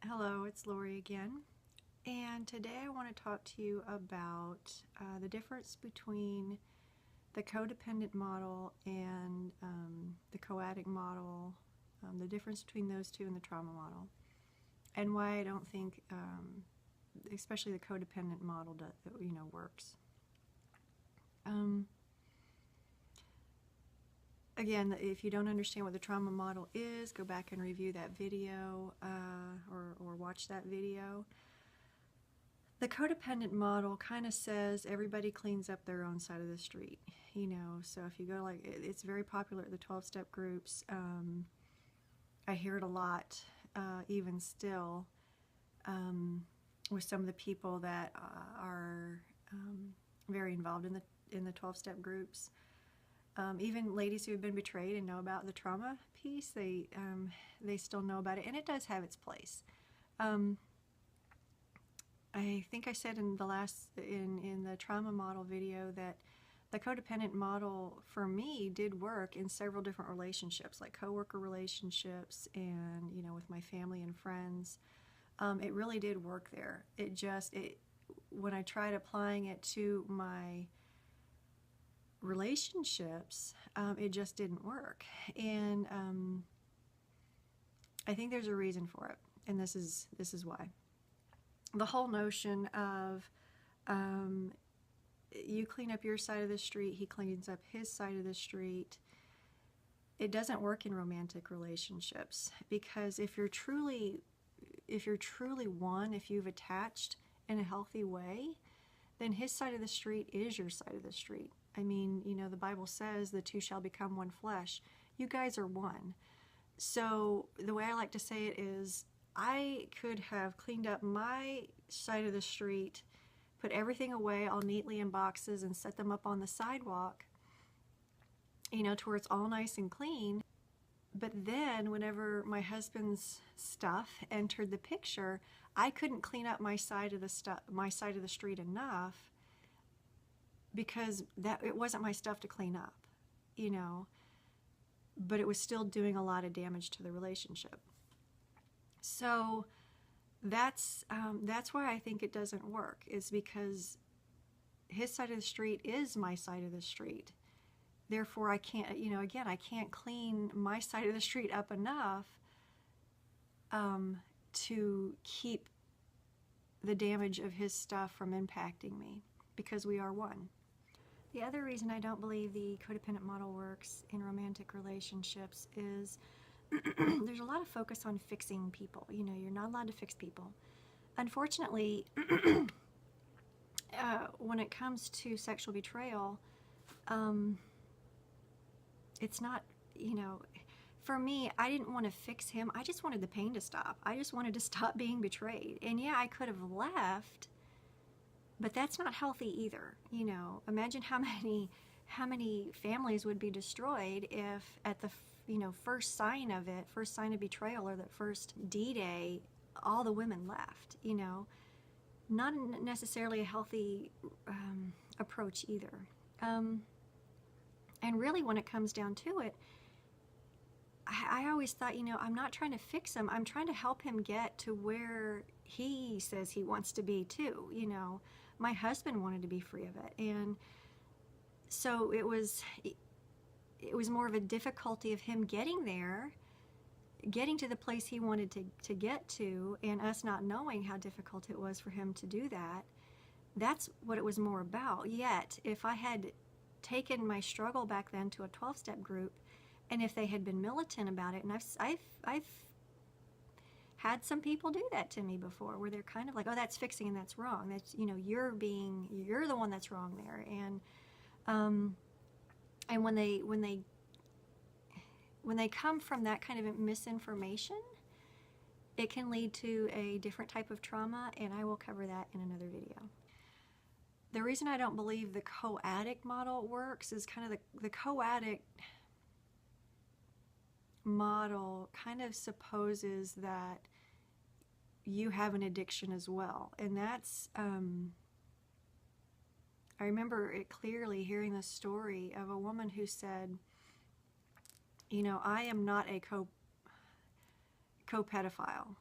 Hello, it's Lori again, and today I want to talk to you about the difference between the codependent model and the CoAddict model, the difference between those two and the trauma model, and why I don't think, especially the codependent model, works. Again, if you don't understand what the trauma model is, go back and review that video or watch that video. The codependent model kind of says everybody cleans up their own side of the street, so if you go it's very popular at the 12-step groups. I hear it a lot, even still, with some of the people that are very involved in the 12-step groups. Even ladies who have been betrayed and know about the trauma piece, they still know about it, and it does have its place. I think I said in the trauma model video that the codependent model for me did work in several different relationships, like coworker relationships and with my family and friends. It really did work there. When I tried applying it to my relationships, it just didn't work, and I think there's a reason for it, and this is why. The whole notion of you clean up your side of the street, he cleans up his side of the street, it doesn't work in romantic relationships, because if you're truly one, if you've attached in a healthy way, then his side of the street is your side of the street. I mean, the Bible says the two shall become one flesh. You guys are one. So the way I like to say it is, I could have cleaned up my side of the street, put everything away all neatly in boxes and set them up on the sidewalk, to where it's all nice and clean. But then whenever my husband's stuff entered the picture, I couldn't clean up my side of the street enough, because it wasn't my stuff to clean up, but it was still doing a lot of damage to the relationship. So that's why I think it doesn't work, is because his side of the street is my side of the street. Therefore, I can't, I can't clean my side of the street up enough to keep the damage of his stuff from impacting me, because we are one. The other reason I don't believe the codependent model works in romantic relationships is there's a lot of focus on fixing people. You're not allowed to fix people. Unfortunately, when it comes to sexual betrayal, it's not, for me, I didn't want to fix him. I just wanted the pain to stop. I just wanted to stop being betrayed. And yeah, I could have left, but that's not healthy either. Imagine how many families would be destroyed if at the first sign of betrayal, or that first D-Day, all the women left. Not necessarily a healthy approach either. And really, when it comes down to it, I always thought, I'm not trying to fix him. I'm trying to help him get to where he says he wants to be too. My husband wanted to be free of it, and so it was more of a difficulty of him getting there, getting to the place he wanted to get to, and us not knowing how difficult it was for him to do that. That's what it was more about. Yet, if I had taken my struggle back then to a 12-step group, and if they had been militant about it, and I've had some people do that to me before, where they're kind of like, oh, that's fixing and that's wrong. That's, you're the one that's wrong there. And when they come from that kind of misinformation, it can lead to a different type of trauma, and I will cover that in another video. The reason I don't believe the CoAddict model works is kind of the CoAddict model kind of supposes that you have an addiction as well, and that's I remember it clearly, hearing the story of a woman who said, I am not a co-pedophile.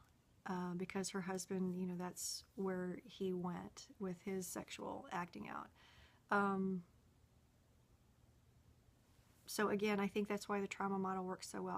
because her husband, you know, that's where he went with his sexual acting out. So again, I think that's why the trauma model works so well.